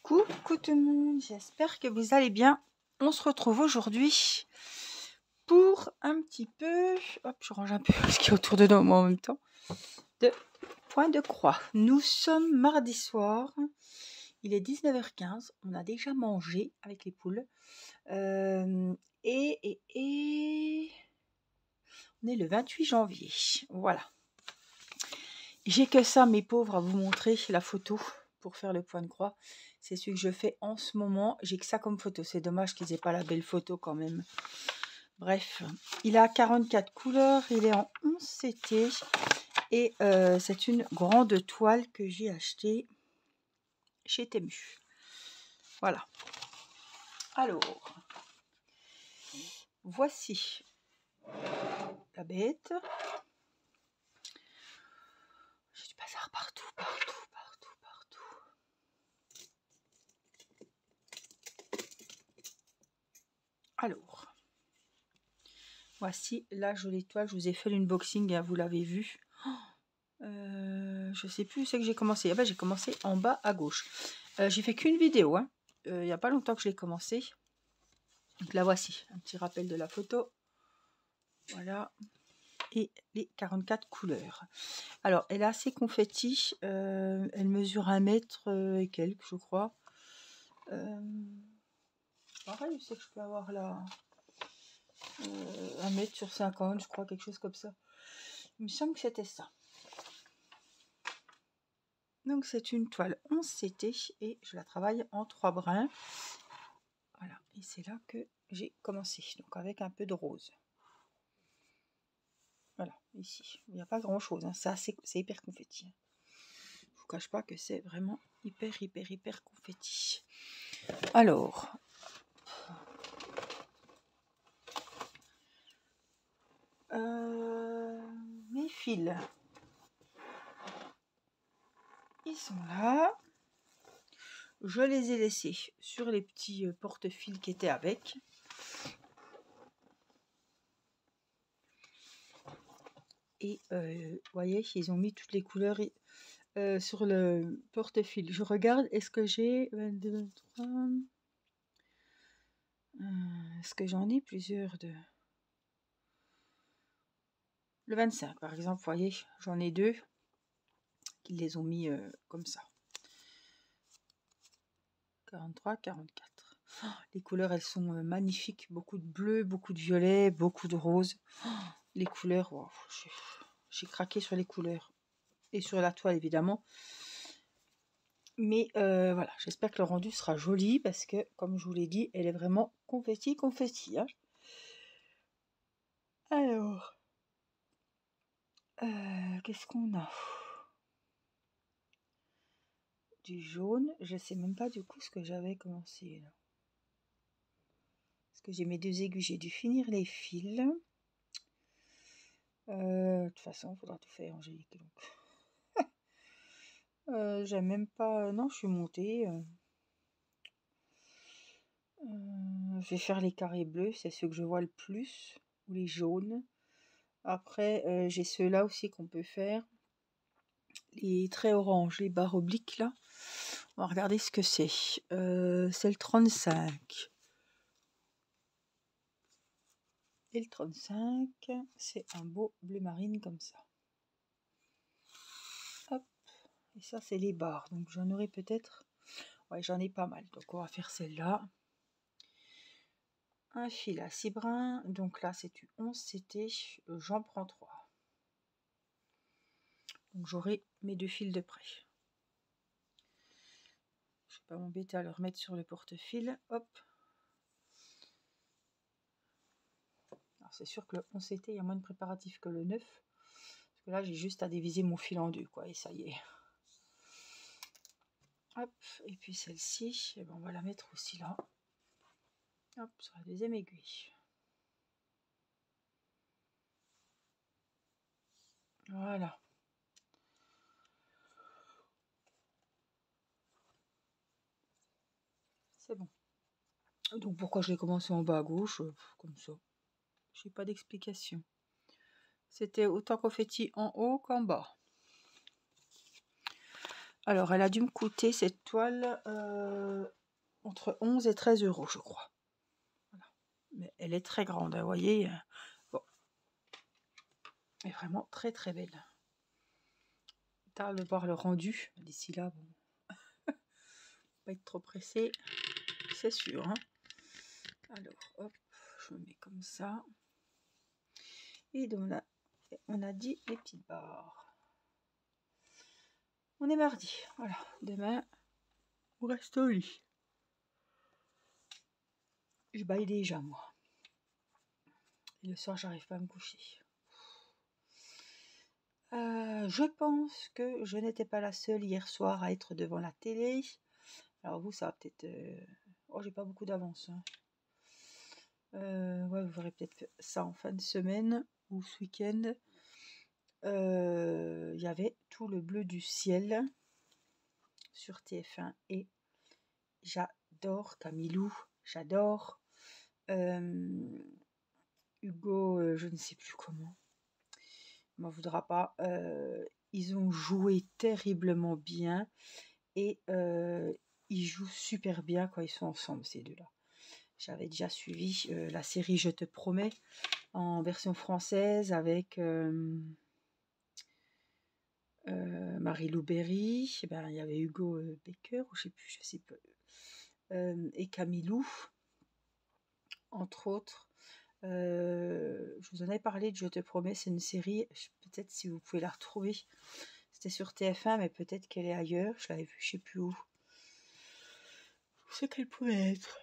Coucou tout le monde, j'espère que vous allez bien. On se retrouve aujourd'hui pour un petit peu, hop, je range un peu ce qui est autour de nous moi en même temps, de point de croix. Nous sommes mardi soir, il est 19h15, on a déjà mangé avec les poules et on est le 28 janvier, voilà. J'ai que ça mes pauvres à vous montrer la photo pour faire le point de croix. C'est ce que je fais en ce moment. J'ai que ça comme photo. C'est dommage qu'ils aient pas la belle photo quand même. Bref, il a 44 couleurs. Il est en 11 CT. Et c'est une grande toile que j'ai achetée chez Temu. Voilà. Alors, voici la bête. J'ai du bazar partout. Alors, voici la jolie toile. Je vous ai fait l'unboxing, hein, vous l'avez vu. Je sais plus où c'est que j'ai commencé. Ah ben, j'ai commencé en bas à gauche. J'ai fait qu'une vidéo. Hein. Il n'y a pas longtemps que je l'ai commencé. Donc la voici. Un petit rappel de la photo. Voilà. Et les 44 couleurs. Alors, elle est assez confetti. Elle mesure 1 mètre et quelques, je crois. Pareil, je sais que je peux avoir là 1 mètre sur 50, je crois, quelque chose comme ça. Il me semble que c'était ça. Donc c'est une toile 11 CT et je la travaille en 3 brins. Voilà, et c'est là que j'ai commencé, donc avec un peu de rose. Voilà, ici, il n'y a pas grand chose, hein. Ça c'est hyper confetti. Je ne vous cache pas que c'est vraiment hyper confetti. Alors, mes fils, ils sont là. Je les ai laissés sur les petits porte-fils qui étaient avec. Et vous voyez, ils ont mis toutes les couleurs sur le porte-fils. Je regarde, est-ce que j'ai 22, 23... est-ce que j'en ai plusieurs de... Le 25, par exemple, vous voyez, j'en ai 2 qui les ont mis comme ça. 43, 44. Oh, les couleurs, elles sont magnifiques. Beaucoup de bleu, beaucoup de violet, beaucoup de rose. Oh, les couleurs, wow, j'ai craqué sur les couleurs. Et sur la toile, évidemment. Mais voilà, j'espère que le rendu sera joli parce que, comme je vous l'ai dit, elle est vraiment confetti. Hein. Alors, qu'est-ce qu'on a? Du jaune, je sais même pas du coup ce que j'avais commencé là. Parce que j'ai mes 2 aiguilles, j'ai dû finir les fils. De toute façon, il faudra tout faire, Angélique. J'aime même pas. Non, je suis montée. Je vais faire les carrés bleus, c'est ceux que je vois le plus, ou les jaunes. Après, j'ai ceux-là aussi qu'on peut faire. Les traits orange, les barres obliques là. On va regarder ce que c'est. C'est le 35. Et le 35, c'est un beau bleu marine comme ça. Hop. Et ça, c'est les barres. Donc j'en aurai peut-être... Ouais, j'en ai pas mal. Donc on va faire celle-là. Un fil à 6 brins. Donc là, c'est du 11 CT. J'en prends 3. Donc j'aurai mes 2 fils de près. Je ne vais pas m'embêter à le remettre sur le porte-fil. Hop. Alors c'est sûr que le 11 CT, il y a moins de préparatifs que le 9. Parce que là, j'ai juste à diviser mon fil en 2, quoi. Et ça y est. Hop. Et puis celle-ci, eh ben, on va la mettre aussi là. Hop, sur la deuxième aiguille. Voilà. C'est bon. Donc pourquoi je l'ai commencé en bas à gauche, comme ça. J'ai pas d'explication. C'était autant confetti en haut qu'en bas. Alors, elle a dû me coûter cette toile entre 11 et 13 euros, je crois. Voilà. Mais elle est très grande, hein, vous voyez. Bon. Elle est vraiment très très belle. Tard de voir le rendu. D'ici là, bon. Pas être trop pressé, c'est sûr. Hein. Alors, hop, je me mets comme ça. Et donc là, on a dit les petites barres. On est mardi, voilà. Demain, on reste au lit. Je baille déjà, moi. Et le soir, j'arrive pas à me coucher. Je pense que je n'étais pas la seule hier soir à être devant la télé. Alors vous, ça va peut-être... Oh, j'ai pas beaucoup d'avance. Hein. Ouais, vous verrez peut-être ça en fin de semaine ou ce week-end. Il y avait Tout le bleu du ciel sur TF1 et j'adore Camilou, j'adore Hugo, je ne sais plus comment, il m'en voudra pas. Ils ont joué terriblement bien et ils jouent super bien quand ils sont ensemble, ces deux-là. J'avais déjà suivi la série Je te promets en version française avec Marie-Lou Berry, il y avait Hugo Becker, ou je sais plus, et Camilou, entre autres. Je vous en avais parlé de Je te promets, c'est une série, peut-être si vous pouvez la retrouver. C'était sur TF1, mais peut-être qu'elle est ailleurs. Je l'avais vue, je sais plus où. Où c'est qu'elle pouvait être?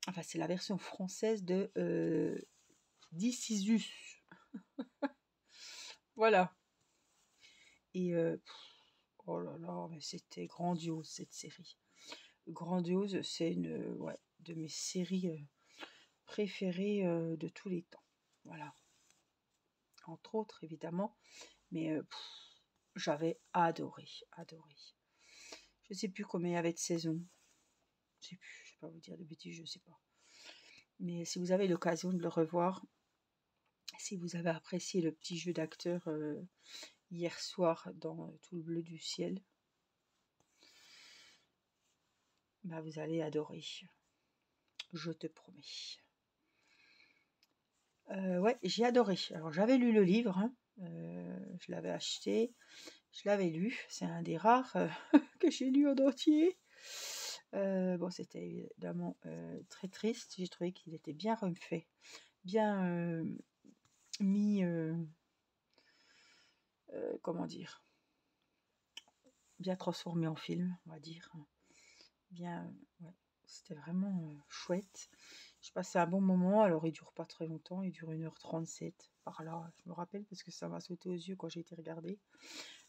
Enfin, c'est la version française de This Is Us. Voilà. Et oh là là, mais c'était grandiose cette série. Grandiose, c'est une de mes séries préférées de tous les temps. Voilà. Entre autres, évidemment. Mais j'avais adoré, adoré. Je sais plus combien il y avait de saisons. Je sais plus, je vais pas vous dire de bêtises, je sais pas. Mais si vous avez l'occasion de le revoir, si vous avez apprécié le petit jeu d'acteur hier soir dans Tout le bleu du ciel, bah vous allez adorer. Je te promets. Ouais, j'ai adoré. Alors j'avais lu le livre, hein, je l'avais acheté, je l'avais lu. C'est un des rares que j'ai lu en entier. Bon, c'était évidemment très triste. J'ai trouvé qu'il était bien refait, bien mis, comment dire, bien transformé en film, on va dire. Bien, ouais, c'était vraiment chouette. Je passais un bon moment. Alors, il dure pas très longtemps, il dure 1h37 par là. Je me rappelle parce que ça m'a sauté aux yeux quand j'ai été regarder.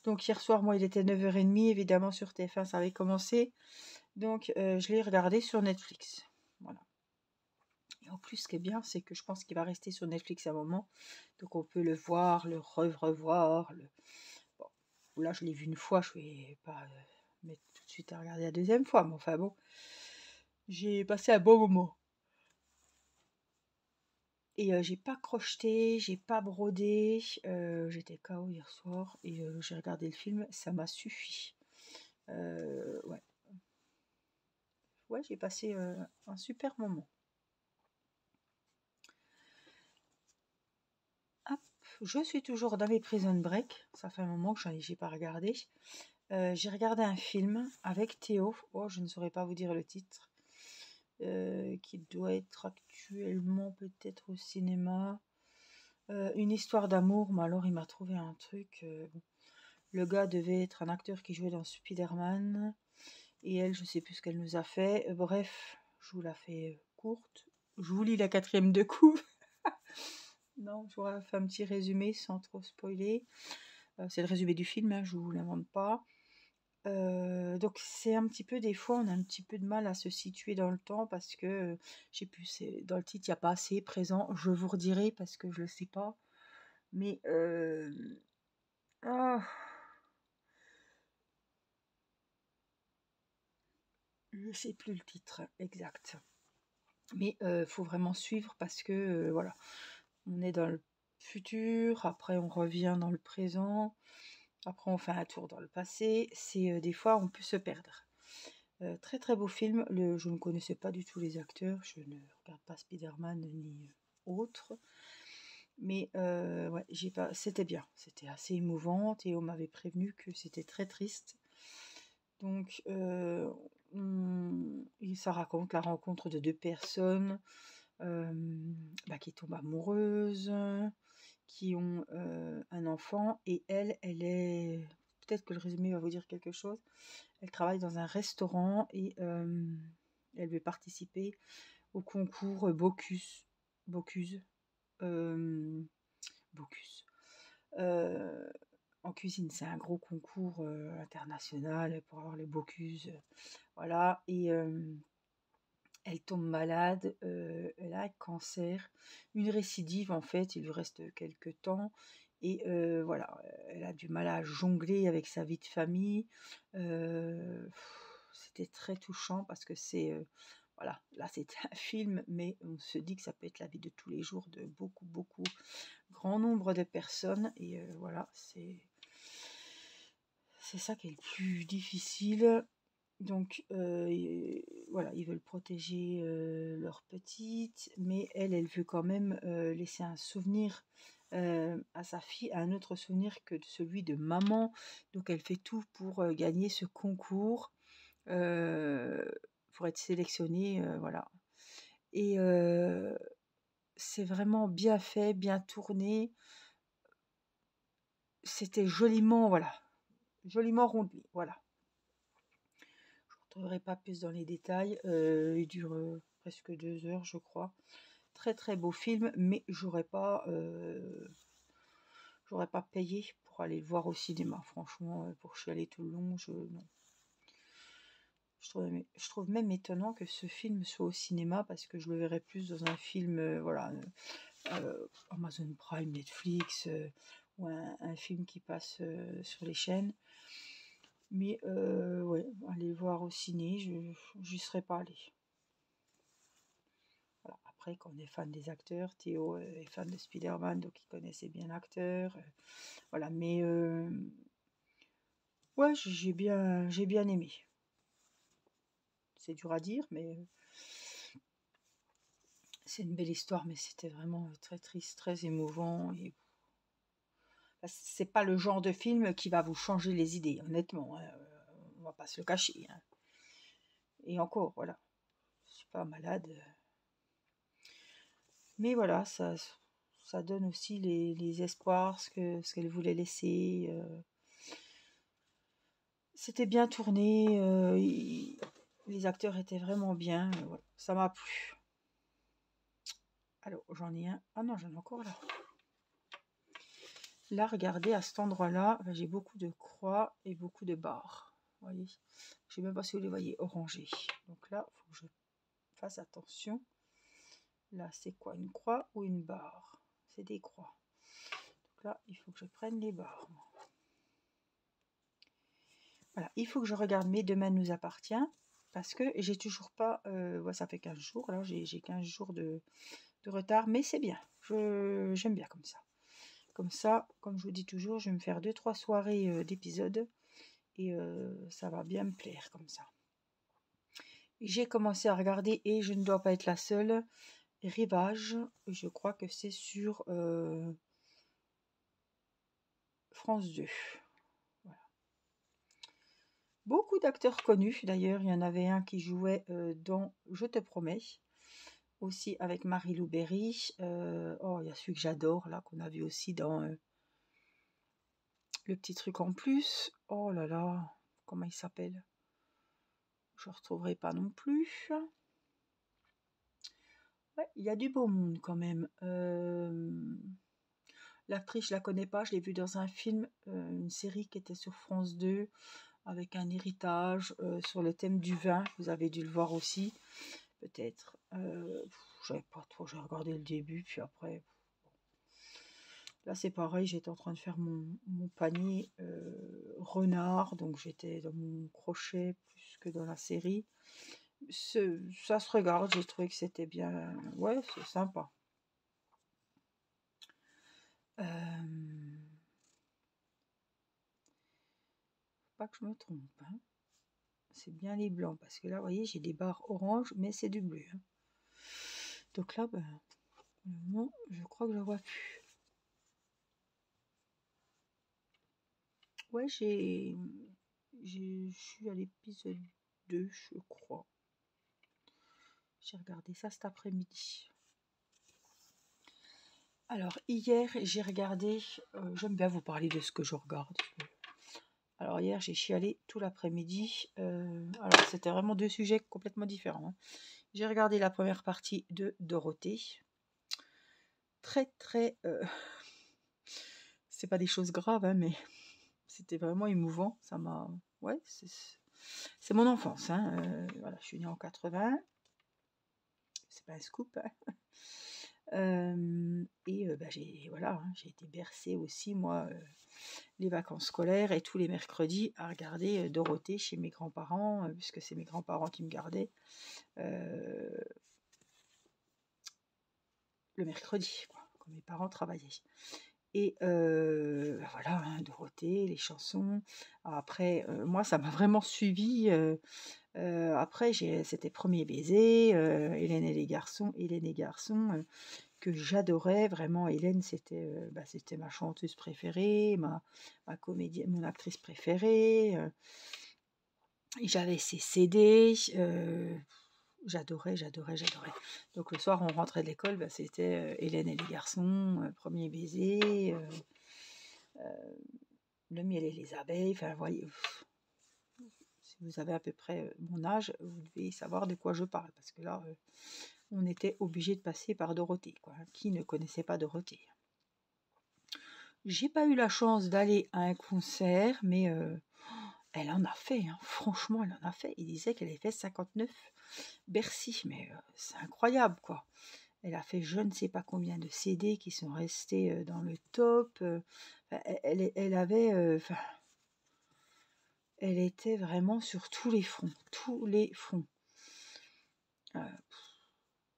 Donc, hier soir, moi, il était 9h30. Évidemment, sur TF1, ça avait commencé. Donc, je l'ai regardé sur Netflix. Voilà. Et en plus, ce qui est bien, c'est que je pense qu'il va rester sur Netflix à un moment. Donc, on peut le voir, le revoir. Bon, là, je l'ai vu une fois. Je vais pas mettre tout de suite à regarder la deuxième fois. Mais enfin, bon, j'ai passé un bon moment. Et j'ai pas crocheté, j'ai pas brodé. J'étais KO hier soir. Et j'ai regardé le film. Ça m'a suffi. Ouais. Ouais, j'ai passé un super moment. Hop, je suis toujours dans mes Prison Break. Ça fait un moment que j'ai pas regardé. J'ai regardé un film avec Théo. Oh, je ne saurais pas vous dire le titre. Qui doit être actuellement peut-être au cinéma. Une histoire d'amour. Mais alors, il m'a trouvé un truc. Bon. Le gars devait être un acteur qui jouait dans Spider-Man. Et elle, je sais plus ce qu'elle nous a fait. Bref, je vous la fais courte. Je vous lis la 4e de couve. Non, je vous fais un petit résumé sans trop spoiler. C'est le résumé du film, hein, je ne vous l'invente pas. Donc c'est un petit peu, des fois, on a un petit peu de mal à se situer dans le temps parce que, je sais plus, dans le titre, il n'y a pas assez présent. Je vous redirai parce que je ne le sais pas. Mais, ah, je ne sais plus le titre exact. Mais faut vraiment suivre parce que, voilà, on est dans le futur, après on revient dans le présent. Après, on fait un tour dans le passé. C'est des fois, on peut se perdre. Très très beau film. Je ne connaissais pas du tout les acteurs. Je ne regarde pas Spider-Man ni autre. Mais ouais, c'était bien. C'était assez émouvant et on m'avait prévenu que c'était très triste. Donc, ça raconte la rencontre de deux personnes qui tombent amoureuses, qui ont un enfant. Et elle est... Peut-être que le résumé va vous dire quelque chose. Elle travaille dans un restaurant et elle veut participer au concours Bocuse. Bocuse. En cuisine, c'est un gros concours international pour avoir les Bocuse. Voilà. Et elle tombe malade. Elle a un cancer. Une récidive, en fait. Il lui reste quelques temps. Et voilà, elle a du mal à jongler avec sa vie de famille. C'était très touchant parce que voilà, là c'est un film, mais on se dit que ça peut être la vie de tous les jours de beaucoup, grand nombre de personnes. Et voilà, c'est ça qui est le plus difficile. Donc voilà, ils veulent protéger leur petite, mais elle veut quand même laisser un souvenir à sa fille, un autre souvenir que celui de maman. Donc elle fait tout pour gagner ce concours, pour être sélectionnée, voilà. Et c'est vraiment bien fait, bien tourné. C'était joliment, voilà, joliment rondé, voilà. Je ne rentrerai pas plus dans les détails. Il dure presque 2 heures, je crois. Très très beau film, mais j'aurais pas payé pour aller le voir au cinéma. Franchement, pour chialer tout le long, non. Je trouve même étonnant que ce film soit au cinéma parce que je le verrais plus dans un film, voilà, Amazon Prime, Netflix, ou un film qui passe sur les chaînes. Mais ouais, aller le voir au ciné, j'y serais pas allée. Voilà. Après, quand on est fan des acteurs, Théo est fan de Spider-Man, donc il connaissait bien l'acteur. Voilà, mais ouais, j'ai bien aimé. C'est dur à dire, mais c'est une belle histoire, mais c'était vraiment très triste, très émouvant. Et c'est pas le genre de film qui va vous changer les idées, honnêtement. Hein, on va pas se le cacher. Hein. Et encore, voilà, je suis pas malade. Mais voilà, ça donne aussi les espoirs, ce qu'elle voulait laisser. C'était bien tourné, les acteurs étaient vraiment bien. Voilà, ça m'a plu. Alors, j'en ai un. Ah non, j'en ai encore là. Là, regardez, à cet endroit-là, j'ai beaucoup de croix et beaucoup de barres. Vous voyez? Je ne sais même pas si vous les voyez, orangés. Donc là, il faut que je fasse attention. Là, c'est quoi? Une croix ou une barre? C'est des croix. Donc là, il faut que je prenne les barres. Voilà, il faut que je regarde Mes Demain nous appartient. Parce que j'ai toujours pas... ça fait 15 jours. Là, j'ai 15 jours de retard. Mais c'est bien. J'aime bien comme ça. Comme ça, comme je vous dis toujours, je vais me faire 2-3 soirées d'épisodes. Et ça va bien me plaire comme ça. J'ai commencé à regarder, et je ne dois pas être la seule, Rivage. Je crois que c'est sur France 2. Voilà. Beaucoup d'acteurs connus. D'ailleurs, il y en avait un qui jouait dans Je te promets. Aussi avec Marie-Lou Berry. Oh, il y a celui que j'adore, là, qu'on a vu aussi dans Le Petit Truc en Plus. Oh là là, comment il s'appelle? Je ne retrouverai pas non plus. Ouais, il y a du beau monde quand même. L'actrice, je la connais pas, je l'ai vue dans un film, une série qui était sur France 2, avec un héritage sur le thème du vin. Vous avez dû le voir aussi, peut-être. J'avais pas trop, j'ai regardé le début, puis après... Là, c'est pareil, j'étais en train de faire mon panier renard, donc j'étais dans mon crochet plus que dans la série. Ça se regarde, j'ai trouvé que c'était bien. Ouais, c'est sympa. pas que je me trompe, hein. C'est bien les blancs, parce que là, vous voyez, j'ai des barres orange, mais c'est du bleu, hein. Donc là, ben, pour le moment, je crois que je vois plus. Ouais, je suis à l'épisode 2, je crois. J'ai regardé ça cet après-midi. Alors, hier, j'ai regardé... j'aime bien vous parler de ce que je regarde. Alors, hier, j'ai chialé tout l'après-midi. Alors, c'était vraiment deux sujets complètement différents, hein. J'ai regardé la première partie de Dorothée. Très, très... c'est pas des choses graves, hein, mais c'était vraiment émouvant. Ça m'a... Ouais, c'est mon enfance, hein. Voilà, je suis née en 80. C'est pas un scoop, hein. Bah, voilà, hein, j'ai été bercée aussi, moi, les vacances scolaires et tous les mercredis à regarder Dorothée chez mes grands-parents, puisque c'est mes grands-parents qui me gardaient le mercredi, quoi, quand mes parents travaillaient. Et voilà, hein, Dorothée, les chansons. Alors après, moi, ça m'a vraiment suivi. Après, c'était Premier baiser, Hélène et garçons, que j'adorais vraiment. Hélène, c'était ma chanteuse préférée, ma comédienne, mon actrice préférée. Et j'avais ses CD, j'adorais. Donc le soir, on rentrait de l'école, bah, c'était Hélène et les garçons, Premier baiser, Le miel et les abeilles. Enfin, voyez, si vous avez à peu près mon âge, vous devez savoir de quoi je parle, parce que là, on était obligé de passer par Dorothée, quoi. Qui ne connaissait pas Dorothée? J'ai pas eu la chance d'aller à un concert, mais elle en a fait, hein. Franchement, elle en a fait. Il disait qu'elle avait fait 59 Bercy, mais c'est incroyable, quoi. Elle a fait je ne sais pas combien de CD qui sont restés dans le top. Elle avait, elle était vraiment sur tous les fronts, Euh,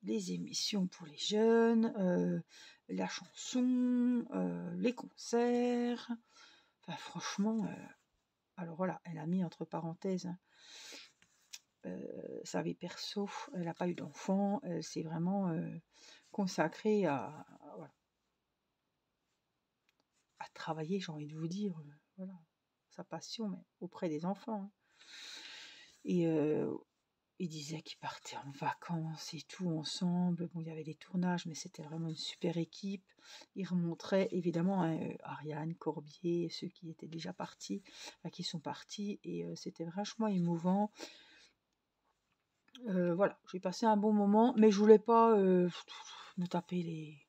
les émissions pour les jeunes, la chanson, les concerts. Enfin, franchement, alors voilà, elle a mis entre parenthèses, hein, sa vie perso. Elle n'a pas eu d'enfant. Elle s'est vraiment consacrée voilà, à travailler, j'ai envie de vous dire, voilà, sa passion, mais auprès des enfants, hein. Et il disait qu'ils partaient en vacances et tout ensemble. Bon, il y avait des tournages, mais c'était vraiment une super équipe. Il remontrait évidemment, hein, Ariane, Corbier, ceux qui étaient déjà partis, qui sont partis, et c'était vachement émouvant. Voilà, j'ai passé un bon moment, mais je voulais pas me taper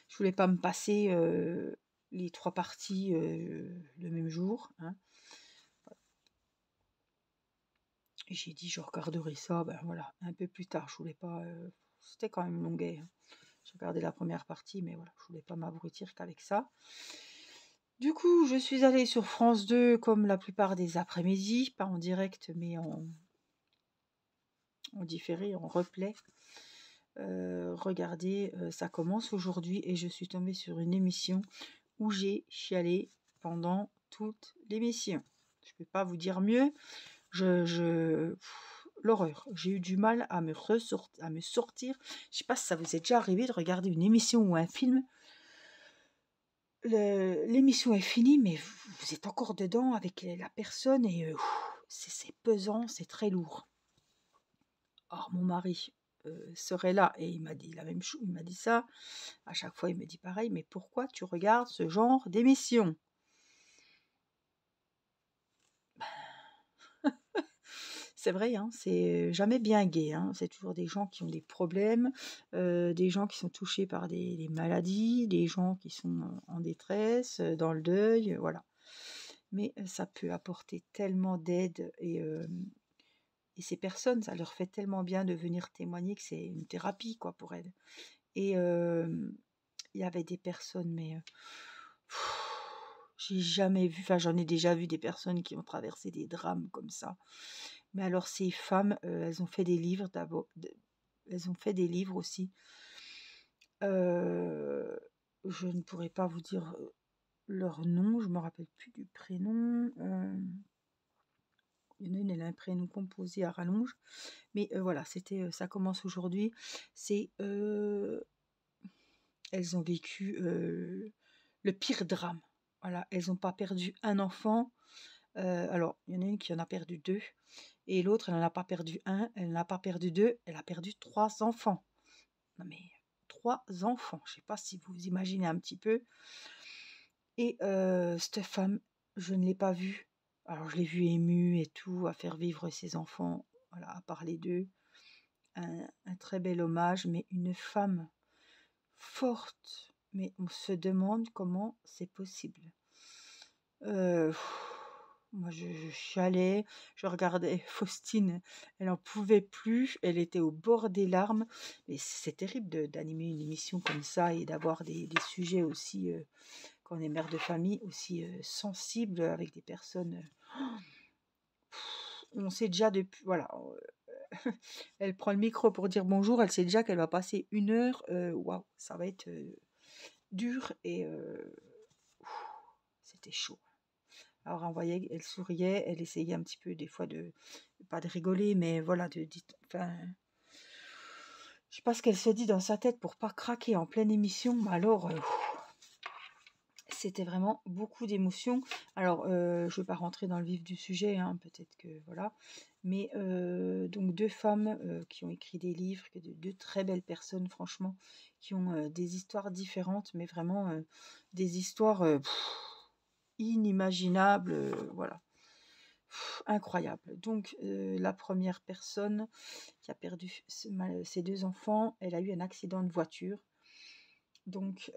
je voulais pas me passer les 3 parties le même jour, hein. Et j'ai dit, je regarderai ça, ben voilà, un peu plus tard. Je voulais pas. C'était quand même longuet, hein. J'ai regardé la première partie, mais voilà, je voulais pas m'abrutir qu'avec ça. Du coup, je suis allée sur France 2 comme la plupart des après-midi, pas en direct, mais en différé, en replay. Regardez, ça commence aujourd'hui et je suis tombée sur une émission où j'ai chialé pendant toute l'émission. Je peux pas vous dire mieux. L'horreur. J'ai eu du mal à me sortir. Je sais pas si ça vous est déjà arrivé de regarder une émission ou un film. L'émission est finie, mais vous êtes encore dedans avec la personne et c'est pesant, c'est très lourd. Or, mon mari serait là et il m'a dit la même chose, il m'a dit ça. À chaque fois, il me dit pareil, mais pourquoi tu regardes ce genre d'émission? C'est vrai, hein, c'est jamais bien gai, hein. C'est toujours des gens qui ont des problèmes, des gens qui sont touchés par des maladies, des gens qui sont en détresse, dans le deuil, voilà. Mais ça peut apporter tellement d'aide et ces personnes, ça leur fait tellement bien de venir témoigner que c'est une thérapie, quoi, pour elles. Et il y avait des personnes, mais j'ai jamais vu, enfin j'en ai déjà vu des personnes qui ont traversé des drames comme ça. Mais alors ces femmes, elles ont fait des livres d'abord, elles ont fait des livres aussi. Je ne pourrais pas vous dire leur nom, je me rappelle plus du prénom. Il y en a une, elle a un prénom composé à rallonge. Mais voilà, ça commence aujourd'hui. Elles ont vécu le pire drame. Voilà, elles n'ont pas perdu un enfant. Alors, il y en a une qui en a perdu 2. Et l'autre, elle n'en a pas perdu un, elle n'en a pas perdu 2, elle a perdu 3 enfants. Non mais, 3 enfants, je ne sais pas si vous imaginez un petit peu. Et cette femme, je ne l'ai pas vue. Alors, je l'ai vue émue et tout, à faire vivre ses enfants, voilà, à parler d'eux. Un très bel hommage, mais une femme forte. Mais on se demande comment c'est possible. Heu, Moi je chialais, je regardais Faustine, elle en pouvait plus, elle était au bord des larmes. Mais c'est terrible d'animer une émission comme ça et d'avoir des sujets aussi, quand on est mère de famille, aussi, sensibles avec des personnes, on sait déjà depuis voilà, elle prend le micro pour dire bonjour, elle sait déjà qu'elle va passer 1 heure, waouh, ça va être, dur et c'était chaud. Alors on voyait, elle souriait, elle essayait un petit peu des fois pas de rigoler, mais voilà, enfin, je sais pas ce qu'elle se dit dans sa tête pour pas craquer en pleine émission, mais alors, c'était vraiment beaucoup d'émotions. Alors, je vais pas rentrer dans le vif du sujet, hein, peut-être que voilà, mais donc 2 femmes, qui ont écrit des livres, que de 2 très belles personnes franchement, qui ont, des histoires différentes, mais vraiment, des histoires, inimaginables, voilà. Incroyable. Donc, la première personne qui a perdu ses 2 enfants, elle a eu un accident de voiture. Donc,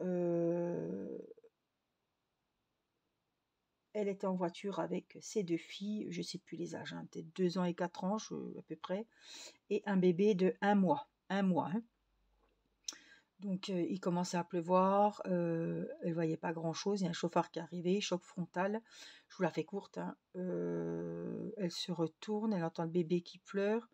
elle était en voiture avec ses 2 filles, je ne sais plus les âges, hein, peut-être 2 ans et 4 ans, à peu près, et un bébé de 1 mois. 1 mois, hein. Donc, il commençait à pleuvoir, elle voyait pas grand-chose. Il y a un chauffard qui est arrivé, choc frontal. Je vous la fais courte, hein. Elle se retourne, elle entend le bébé qui pleure.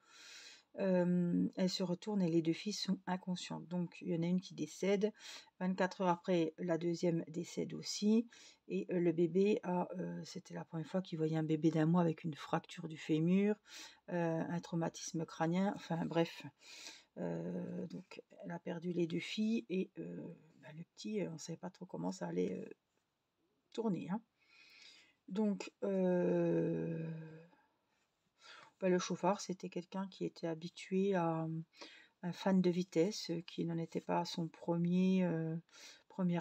Elle se retourne et les 2 filles sont inconscientes. Donc, il y en a une qui décède. 24 heures après, la deuxième décède aussi. Et le bébé c'était la première fois qu'il voyait un bébé d'1 mois avec une fracture du fémur, un traumatisme crânien, enfin bref. Donc elle a perdu les 2 filles et le petit, on ne savait pas trop comment ça allait, tourner, hein. Donc le chauffard, c'était quelqu'un qui était habitué à, un fan de vitesse, qui n'en était pas à son première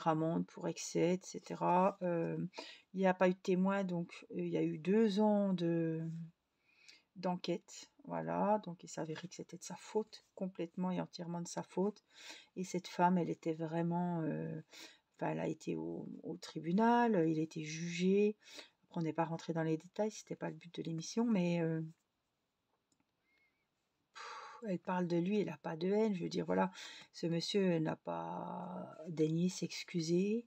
amende pour excès et cetera. Il n'y a pas eu de témoin, donc il y a eu 2 ans d'enquête, voilà. Donc il s'avérait que c'était de sa faute, complètement et entièrement de sa faute. Et cette femme, elle était vraiment, enfin, elle a été au tribunal, il a été jugé. Après, on n'est pas rentré dans les détails, c'était pas le but de l'émission, mais elle parle de lui, elle n'a pas de haine. Je veux dire, voilà, ce monsieur n'a pas daigné s'excuser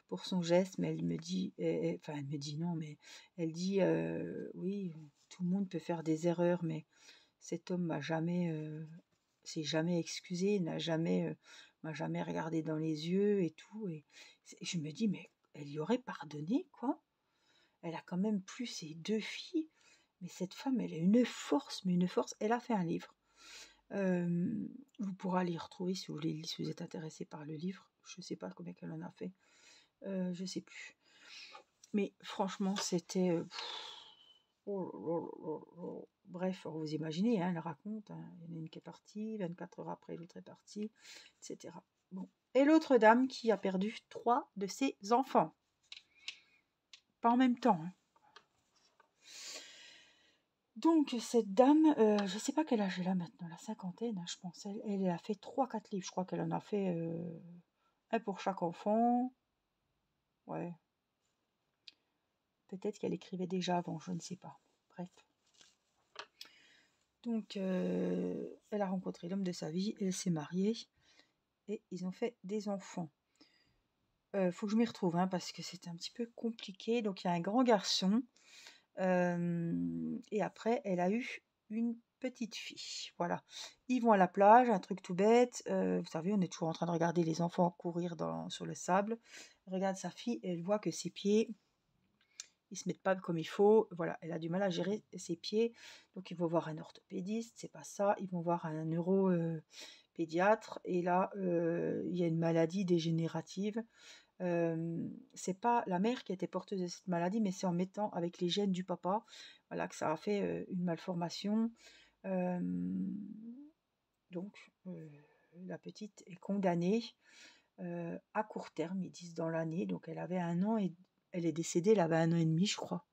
pour son geste, mais elle me dit, enfin, elle me dit non, mais elle dit, oui, tout le monde peut faire des erreurs, mais cet homme s'est jamais excusé, m'a jamais regardé dans les yeux et tout. Et je me dis, mais elle y aurait pardonné, quoi. Elle a quand même plus ses 2 filles, mais cette femme, elle a une force, mais une force. Elle a fait un livre. Vous pourrez l'y retrouver si vous voulez, si vous êtes intéressé par le livre. Je ne sais pas combien qu'elle en a fait. Je ne sais plus. Mais franchement, c'était... oh là là là là. Bref, vous imaginez, hein, elle raconte, hein, il y en a une qui est partie, 24 heures après, l'autre est partie, etc. Bon. Et l'autre dame qui a perdu 3 de ses enfants. Pas en même temps, hein. Donc cette dame, je ne sais pas quel âge elle a maintenant, la cinquantaine, hein, je pense. Elle a fait 3-4 livres, je crois qu'elle en a fait un pour chaque enfant. Ouais. Peut-être qu'elle écrivait déjà avant, je ne sais pas. Bref. Donc, elle a rencontré l'homme de sa vie, elle s'est mariée et ils ont fait des enfants. Faut que je m'y retrouve, hein, parce que c'était un petit peu compliqué. Donc, il y a un grand garçon et après, elle a eu une petite fille. Voilà. Ils vont à la plage, un truc tout bête. Vous savez, on est toujours en train de regarder les enfants courir sur le sable. Elle regarde sa fille et elle voit que ses pieds, ils se mettent pas comme il faut. Voilà, elle a du mal à gérer ses pieds. Donc, ils vont voir un orthopédiste, c'est pas ça. Ils vont voir un neuropédiatre. Et là, il y a une maladie dégénérative. C'est pas la mère qui était porteuse de cette maladie, mais c'est en mettant avec les gènes du papa, voilà, que ça a fait une malformation. Euh, donc, la petite est condamnée à court terme, ils disent dans l'année. Donc, elle avait 1 an et elle est décédée, elle avait 1 an et demi, je crois.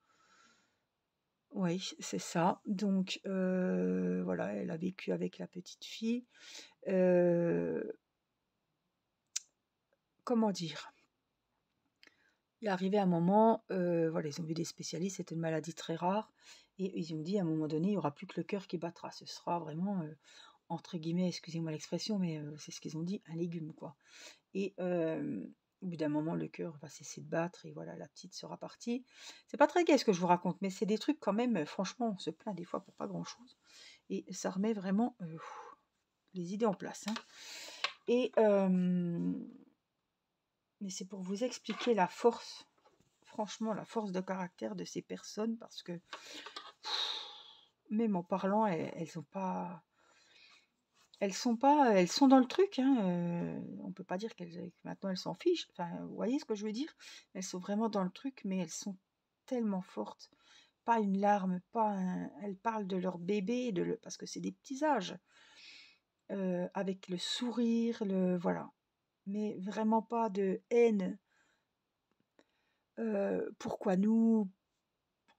Oui, c'est ça. Donc, voilà, elle a vécu avec la petite fille. Comment dire? Il est arrivé un moment, voilà, ils ont vu des spécialistes, c'était une maladie très rare, et ils ont dit à un moment donné, il n'y aura plus que le cœur qui battra. Ce sera vraiment, entre guillemets, excusez-moi l'expression, mais c'est ce qu'ils ont dit, un légume, quoi. Et au bout d'un moment, le cœur va cesser de battre, et voilà, la petite sera partie. C'est pas très gai ce que je vous raconte, mais c'est des trucs quand même, franchement, on se plaint des fois pour pas grand-chose. Et ça remet vraiment les idées en place, hein. Et mais c'est pour vous expliquer la force, franchement, la force de caractère de ces personnes, parce que même en parlant, elles sont pas, elles sont dans le truc, hein. On peut pas dire que maintenant elles s'en fichent. Enfin, vous voyez ce que je veux dire? Elles sont vraiment dans le truc, mais elles sont tellement fortes. Pas une larme, elles parlent de leur bébé, parce que c'est des petits âges, avec le sourire, voilà. Mais vraiment pas de haine. Pourquoi nous?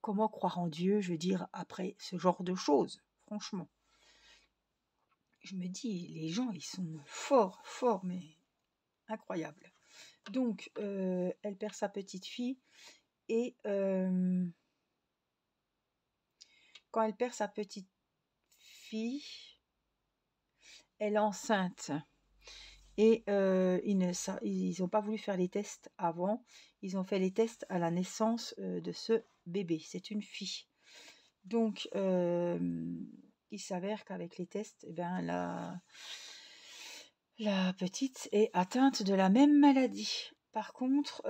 Comment croire en Dieu, je veux dire, après ce genre de choses, franchement. Je me dis, les gens, ils sont forts, forts, mais incroyables. Donc, elle perd sa petite fille, et quand elle perd sa petite fille, elle est enceinte. Et ils n'ont pas voulu faire les tests avant. Ils ont fait les tests à la naissance de ce bébé. C'est une fille. Donc, il s'avère qu'avec les tests, eh ben, la petite est atteinte de la même maladie. Par contre,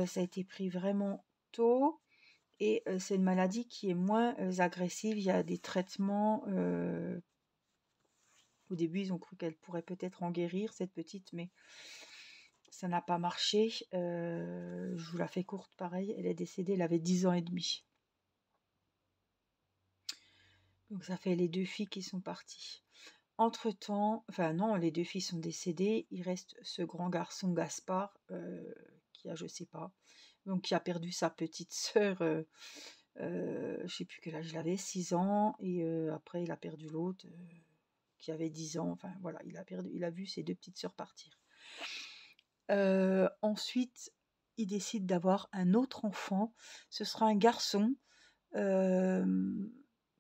ça a été pris vraiment tôt, et c'est une maladie qui est moins agressive. Il y a des traitements. Au début, ils ont cru qu'elle pourrait peut-être en guérir, cette petite, mais ça n'a pas marché. Je vous la fais courte, pareil. Elle est décédée, elle avait 10 ans et demi. Donc ça fait les 2 filles qui sont parties. Entre-temps, enfin non, les 2 filles sont décédées. Il reste ce grand garçon, Gaspard, qui a, je sais pas, donc qui a perdu sa petite sœur, je sais plus quel âge il avait, 6 ans, et après il a perdu l'autre, qui avait 10 ans. Enfin voilà, il a vu ses 2 petites sœurs partir. Ensuite, il décide d'avoir un autre enfant. Ce sera un garçon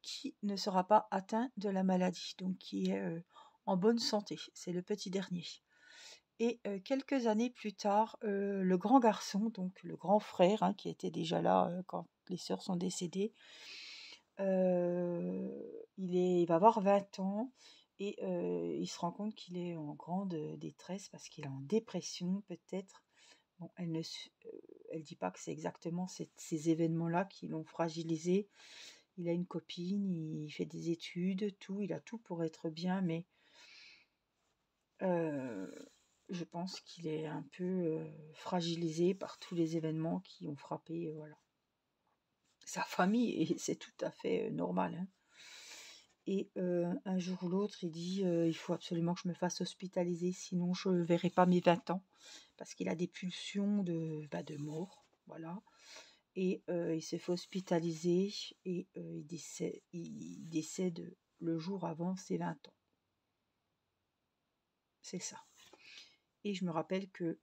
qui ne sera pas atteint de la maladie, donc qui est en bonne santé. C'est le petit dernier. Et quelques années plus tard, le grand garçon, donc le grand frère, hein, qui était déjà là quand les sœurs sont décédées, il va avoir 20 ans, et il se rend compte qu'il est en grande détresse parce qu'il est en dépression, peut-être. Bon, elle dit pas que c'est exactement ces événements-là qui l'ont fragilisé. Il a une copine, il fait des études, tout, il a tout pour être bien, mais je pense qu'il est un peu fragilisé par tous les événements qui ont frappé, voilà, sa famille, et c'est tout à fait normal, hein. Et un jour ou l'autre, il dit il faut absolument que je me fasse hospitaliser, sinon je ne verrai pas mes 20 ans, parce qu'il a des pulsions de mort, voilà. Et il s'est fait hospitaliser, et il décède le jour avant ses 20 ans. C'est ça. Et je me rappelle que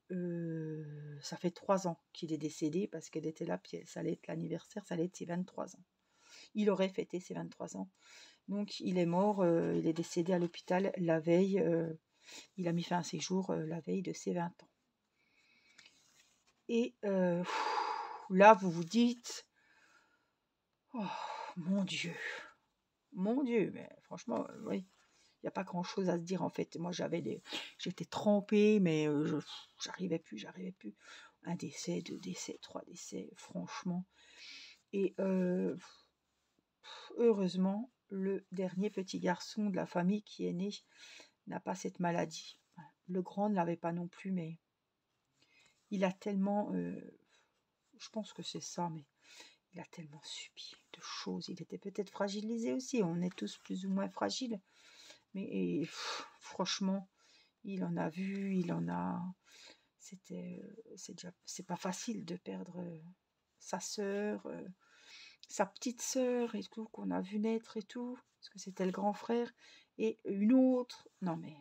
ça fait 3 ans qu'il est décédé, parce qu'elle était là, puis ça allait être l'anniversaire, ça allait être ses 23 ans. Il aurait fêté ses 23 ans. Donc il est mort, il est décédé à l'hôpital la veille, il a mis fin à ses jours la veille de ses 20 ans. Et là, vous vous dites, oh mon Dieu, mon Dieu, mais franchement, oui, il n'y a pas grand-chose à se dire en fait. Moi, j'étais trempée, mais j'arrivais plus. Un décès, 2 décès, 3 décès, franchement. Et heureusement, le dernier petit garçon de la famille qui est né n'a pas cette maladie. Le grand ne l'avait pas non plus, mais il a tellement, je pense que c'est ça, mais il a tellement subi de choses. Il était peut-être fragilisé aussi. On est tous plus ou moins fragiles. Mais franchement, il en a vu, il en a. C'est pas facile de perdre sa sœur, sa petite sœur et tout qu'on a vu naître et tout, parce que c'était le grand frère et une autre. Non mais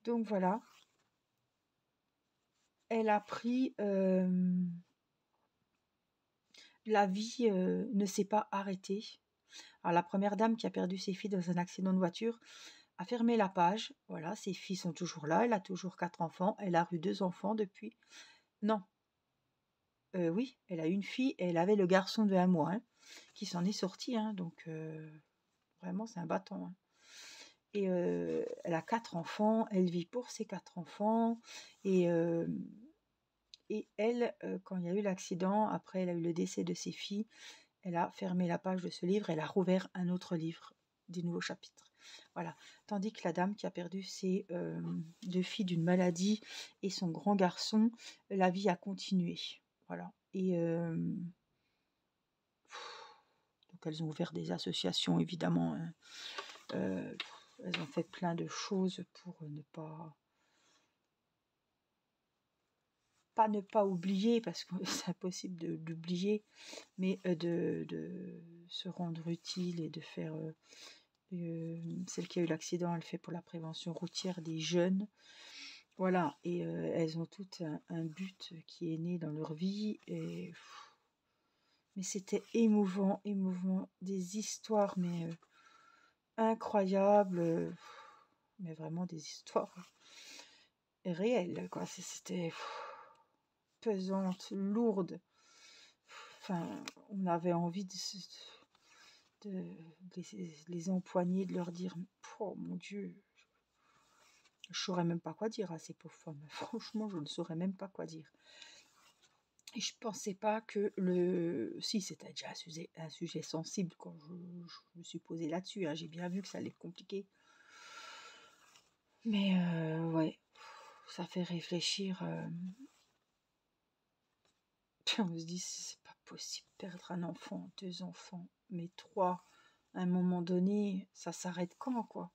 donc voilà. Elle a pris la vie ne s'est pas arrêtée. Alors la première dame qui a perdu ses filles dans un accident de voiture a fermé la page. Voilà, ses filles sont toujours là. Elle a toujours 4 enfants. Elle a eu 2 enfants depuis. Non. Oui, elle a une fille et elle avait le garçon de 1 mois hein, qui s'en est sorti. Hein, donc vraiment, c'est un bâton. Hein. Et elle a 4 enfants. Elle vit pour ses 4 enfants. Et elle, quand il y a eu l'accident, après elle a eu le décès de ses filles, elle a fermé la page de ce livre. Elle a rouvert un autre livre, des nouveaux chapitres. Voilà. Tandis que la dame qui a perdu ses 2 filles d'une maladie et son grand garçon, la vie a continué. Voilà. Et donc elles ont ouvert des associations, évidemment. Hein. Elles ont fait plein de choses pour ne pas oublier, parce que c'est impossible d'oublier, mais de se rendre utile et de faire... celle qui a eu l'accident, elle fait pour la prévention routière des jeunes. Voilà, et elles ont toutes un but qui est né dans leur vie. Mais c'était émouvant, des histoires, mais incroyables, mais vraiment des histoires réelles, quoi. C'était pesante, lourde. Enfin, on avait envie de les empoigner, de leur dire oh mon Dieu, je saurais même pas quoi dire à ces pauvres femmes. Franchement, je ne saurais même pas quoi dire. Et je pensais pas que si c'était déjà un sujet sensible quand je me suis posée là-dessus. Hein. J'ai bien vu que ça allait être compliqué. Mais ouais, ça fait réfléchir. On se dit, c'est pas possible perdre un enfant, 2 enfants, mais 3. À un moment donné, ça s'arrête quand, quoi?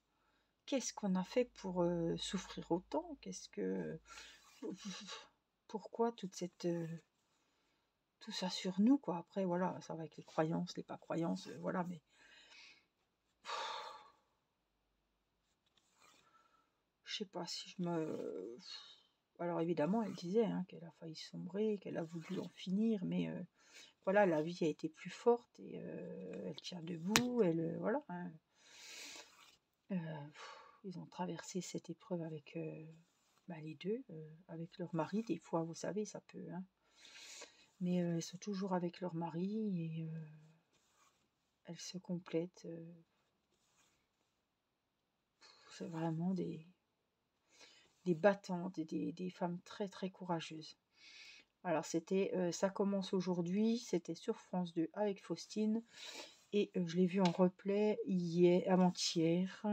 Qu'est-ce qu'on a fait pour souffrir autant? Pourquoi toute cette tout ça sur nous, quoi? Après, voilà, ça va avec les croyances, les pas croyances, voilà, mais je sais pas si je me. Alors évidemment, elle disait hein, qu'elle a failli sombrer, qu'elle a voulu en finir, mais voilà, la vie a été plus forte et elle tient debout, voilà. Hein. Ils ont traversé cette épreuve avec les 2, avec leur mari. Des fois, vous savez, ça peut. Hein. Mais elles sont toujours avec leur mari et elles se complètent. C'est vraiment des battantes, des femmes très très courageuses. Alors ça commence aujourd'hui, c'était sur France 2 avec Faustine et je l'ai vu en replay avant-hier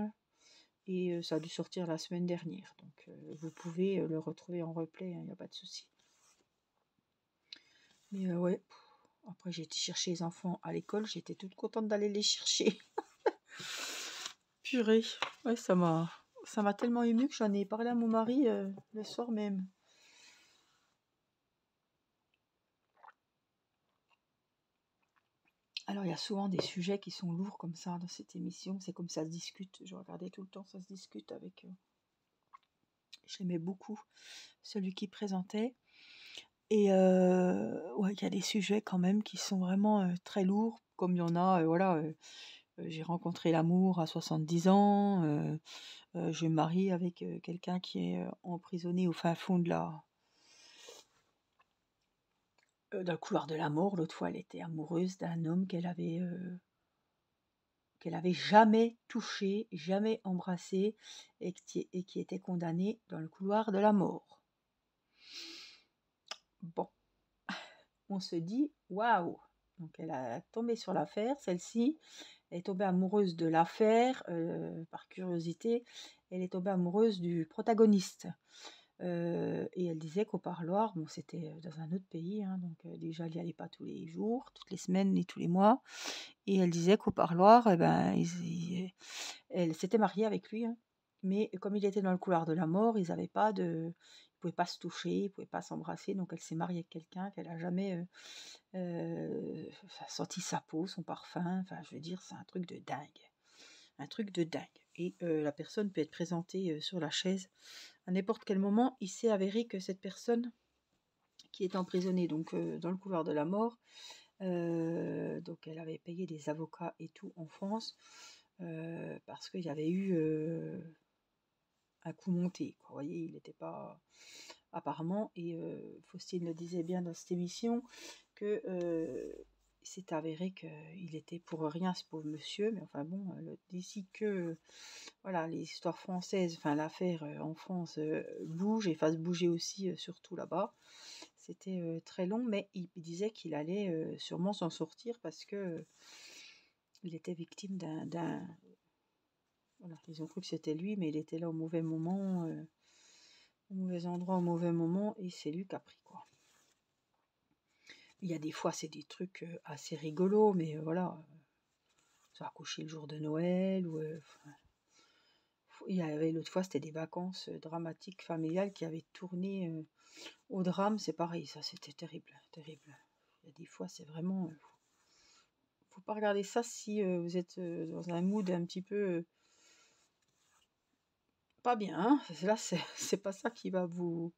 et ça a dû sortir la semaine dernière. Donc vous pouvez le retrouver en replay, il n'y a pas de souci. Mais ouais, après j'ai été chercher les enfants à l'école, j'étais toute contente d'aller les chercher. Purée, ouais, ça m'a tellement émue que j'en ai parlé à mon mari le soir même. Alors, il y a souvent des sujets qui sont lourds comme ça dans cette émission. C'est comme ça se discute. Je regardais tout le temps, ça se discute avec eux. Je l'aimais beaucoup, celui qui présentait. Et ouais, il y a des sujets quand même qui sont vraiment très lourds. Comme il y en a, voilà, j'ai rencontré l'amour à 70 ans. Je me marie avec quelqu'un qui est emprisonné au fin fond de d'un couloir de la mort. L'autre fois, elle était amoureuse d'un homme qu'elle qu'elle avait jamais touché, jamais embrassé et qui était condamnée dans le couloir de la mort. Bon, on se dit waouh. Donc elle a tombé sur l'affaire, celle-ci. Elle est tombée amoureuse de l'affaire par curiosité. Elle est tombée amoureuse du protagoniste. Et elle disait qu'au parloir, bon, c'était dans un autre pays, hein, donc déjà elle n'y allait pas tous les jours, toutes les semaines ni tous les mois. Et elle disait qu'au parloir, eh ben, elle s'était mariée avec lui, hein, mais comme il était dans le couloir de la mort, ils pouvaient pas se toucher, ils pouvaient pas s'embrasser, donc elle s'est mariée avec quelqu'un qu'elle a jamais senti sa peau, son parfum. Enfin, je veux dire, c'est un truc de dingue, un truc de dingue. Et la personne peut être présentée sur la chaise à n'importe quel moment. Il s'est avéré que cette personne qui est emprisonnée donc dans le couloir de la mort, donc elle avait payé des avocats et tout en France parce qu'il y avait eu un coup monté, quoi. Vous voyez, il n'était pas apparemment, et Faustine le disait bien dans cette émission que il s'est avéré qu'il était pour rien, ce pauvre monsieur, mais enfin bon, d'ici que voilà, les histoires françaises, enfin l'affaire en France bouge et fasse bouger aussi, surtout là-bas. C'était très long, mais il disait qu'il allait sûrement s'en sortir parce que il était victime voilà, ils ont cru que c'était lui, mais il était là au mauvais moment, au mauvais endroit, au mauvais moment, et c'est lui qui a pris, quoi. Il y a des fois, c'est des trucs assez rigolos, mais voilà, ça a couché le jour de Noël, ou il y avait l'autre fois, c'était des vacances dramatiques familiales qui avaient tourné au drame. C'est pareil, ça c'était terrible, terrible. Il y a des fois, c'est vraiment, faut pas regarder ça si vous êtes dans un mood un petit peu pas bien, hein. Là, c'est pas ça qui va vous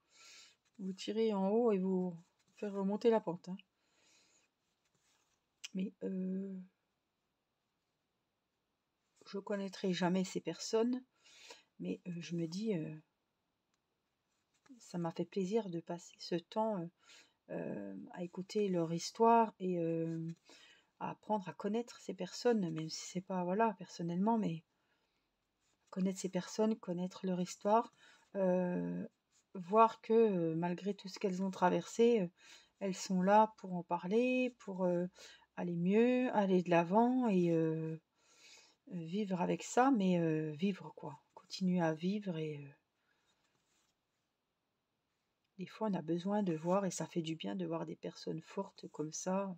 tirer en haut et vous faire remonter la pente, hein. Mais je connaîtrai jamais ces personnes, mais je me dis, ça m'a fait plaisir de passer ce temps à écouter leur histoire et à apprendre à connaître ces personnes, même si c'est pas, voilà, personnellement, mais connaître ces personnes, connaître leur histoire, voir que malgré tout ce qu'elles ont traversé, elles sont là pour en parler, pour aller mieux, aller de l'avant et vivre avec ça, mais vivre, quoi. Continuer à vivre, et des fois on a besoin de voir, et ça fait du bien de voir des personnes fortes comme ça,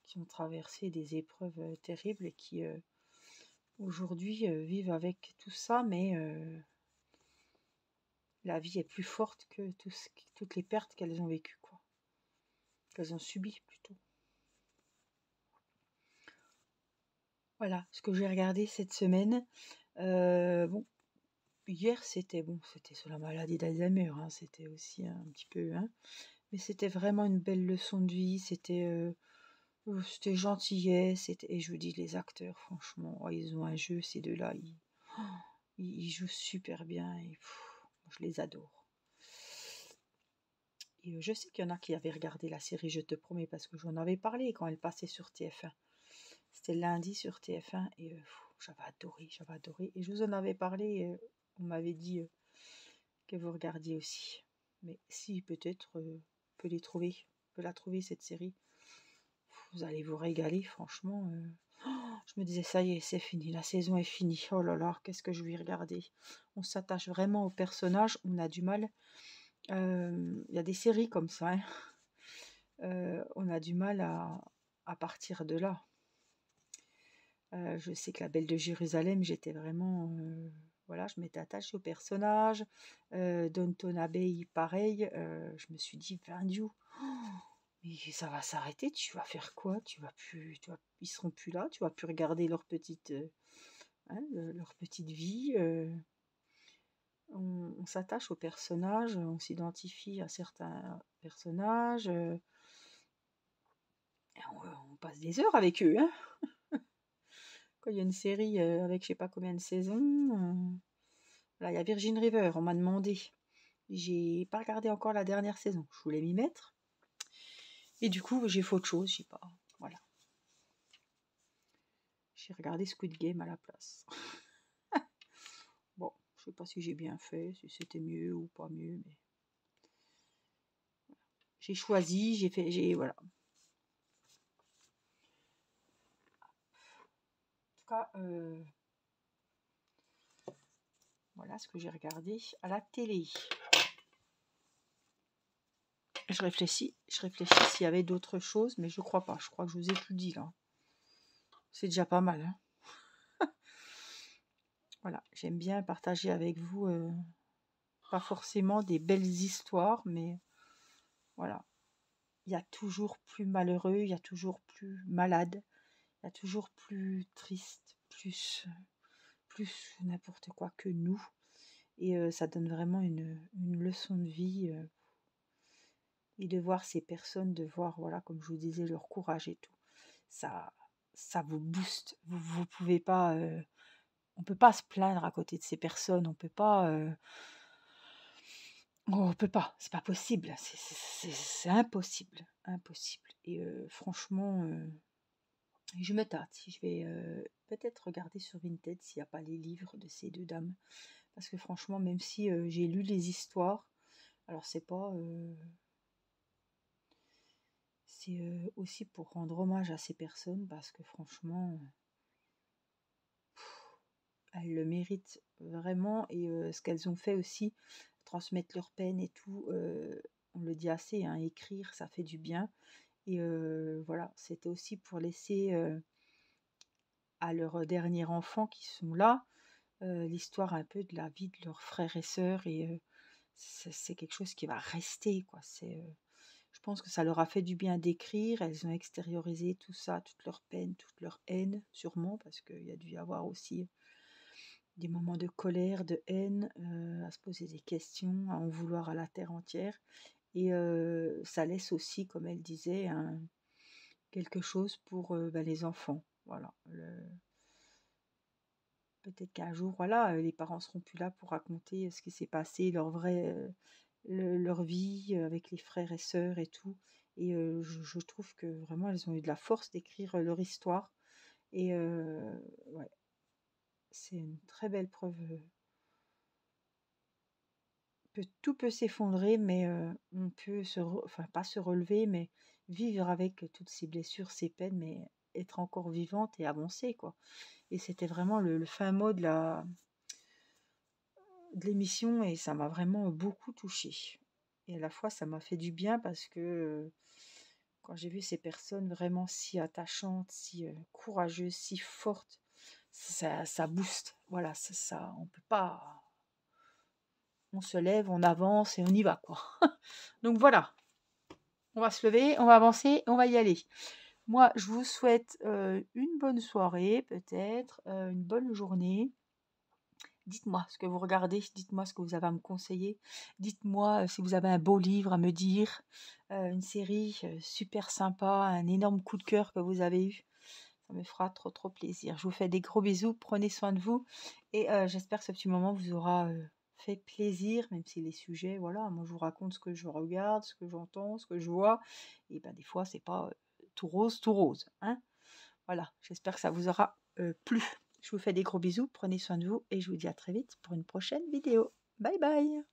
qui ont traversé des épreuves terribles et qui aujourd'hui vivent avec tout ça, mais la vie est plus forte que toutes les pertes qu'elles ont vécues, quoi. Qu'elles ont subies plutôt. Voilà ce que j'ai regardé cette semaine. Bon, hier c'était sur la maladie d'Alzheimer, hein, c'était aussi un petit peu, hein, mais c'était vraiment une belle leçon de vie. C'était gentillesse, et je vous dis, les acteurs, franchement, oh, ils ont un jeu, ces deux-là, ils jouent super bien, et je les adore. Et je sais qu'il y en a qui avaient regardé la série Je te promets, parce que j'en avais parlé quand elle passait sur TF1. C'était lundi sur TF1, et j'avais adoré. Et je vous en avais parlé, on m'avait dit que vous regardiez aussi. Mais si, peut-être, peut la trouver, cette série. Vous allez vous régaler, franchement. Je me disais, ça y est, c'est fini, la saison est finie. Oh là là, qu'est-ce que je vais regarder? On s'attache vraiment au personnage, on a du mal. Il y a des séries comme ça, hein. On a du mal à partir de là. Je sais que La Belle de Jérusalem, j'étais vraiment, voilà, je m'étais attachée au personnage. Downton Abbey, pareil. Je me suis dit, Dieu, mais ça va s'arrêter. Tu vas faire quoi? Ils seront plus là. Tu vas plus regarder leur petite, leur petite vie. On s'attache aux personnages, on s'identifie à certains personnages. Et on passe des heures avec eux, hein. Quand il y a une série avec je sais pas combien de saisons, là il y a Virgin River, on m'a demandé. J'ai pas regardé encore la dernière saison, je voulais m'y mettre. Et du coup j'ai fait autre chose, je sais pas. Voilà. j'ai regardé Squid Game à la place. Bon, je sais pas si j'ai bien fait, si c'était mieux ou pas mieux, mais j'ai choisi, j'ai fait, voilà. En tout cas, voilà ce que j'ai regardé à la télé. Je réfléchis s'il y avait d'autres choses, mais je crois pas. Je crois que je vous ai tout dit là. C'est déjà pas mal, hein. Voilà, j'aime bien partager avec vous, pas forcément des belles histoires, mais voilà. Il y a toujours plus malheureux, il y a toujours plus malade, il y a toujours plus triste, plus n'importe quoi que nous. Et ça donne vraiment une leçon de vie. Et de voir ces personnes, de voir, voilà, comme je vous disais, leur courage et tout. Ça vous booste. Vous pouvez pas... on peut pas se plaindre à côté de ces personnes. On peut pas... on peut pas. C'est pas possible. C'est impossible. Impossible. Et franchement... je me tâte. Je vais peut-être regarder sur Vinted s'il n'y a pas les livres de ces deux dames. Parce que franchement, même si j'ai lu les histoires, alors c'est pas... c'est aussi pour rendre hommage à ces personnes parce que franchement, elles le méritent vraiment. Et ce qu'elles ont fait aussi, transmettre leur peine et tout, on le dit assez, hein, écrire, ça fait du bien. Et voilà, c'était aussi pour laisser à leurs derniers enfants qui sont là, l'histoire un peu de la vie de leurs frères et sœurs. Et c'est quelque chose qui va rester, quoi. Je pense que ça leur a fait du bien d'écrire. Elles ont extériorisé tout ça, toute leur peine, toute leur haine, sûrement, parce qu'il y a dû y avoir aussi des moments de colère, de haine, à se poser des questions, à en vouloir à la terre entière. Et ça laisse aussi, comme elle disait, quelque chose pour les enfants. Voilà. Peut-être qu'un jour, voilà, les parents seront plus là pour raconter ce qui s'est passé, leur vie avec les frères et sœurs et tout. Et je trouve que vraiment, elles ont eu de la force d'écrire leur histoire. Et ouais, c'est une très belle preuve. Tout peut s'effondrer, mais on peut enfin pas se relever, mais vivre avec toutes ces blessures, ces peines, mais être encore vivante et avancer, quoi. Et c'était vraiment le fin mot de l'émission, et ça m'a vraiment beaucoup touchée. Et à la fois, ça m'a fait du bien parce que quand j'ai vu ces personnes vraiment si attachantes, si courageuses, si fortes, ça booste. Voilà, c'est ça. On peut pas. On se lève, on avance et on y va, quoi. Donc voilà, on va se lever, on va avancer, on va y aller. Moi, je vous souhaite une bonne soirée, peut-être, une bonne journée. Dites-moi ce que vous regardez, dites-moi ce que vous avez à me conseiller. Dites-moi si vous avez un beau livre à me dire, une série super sympa, un énorme coup de cœur que vous avez eu. Ça me fera trop trop plaisir. Je vous fais des gros bisous, prenez soin de vous et j'espère que ce petit moment vous aura fait plaisir, même si les sujets, voilà, moi je vous raconte ce que je regarde, ce que j'entends, ce que je vois, et ben des fois c'est pas tout rose, hein. Voilà, j'espère que ça vous aura plu. Je vous fais des gros bisous, prenez soin de vous et je vous dis à très vite pour une prochaine vidéo. Bye bye!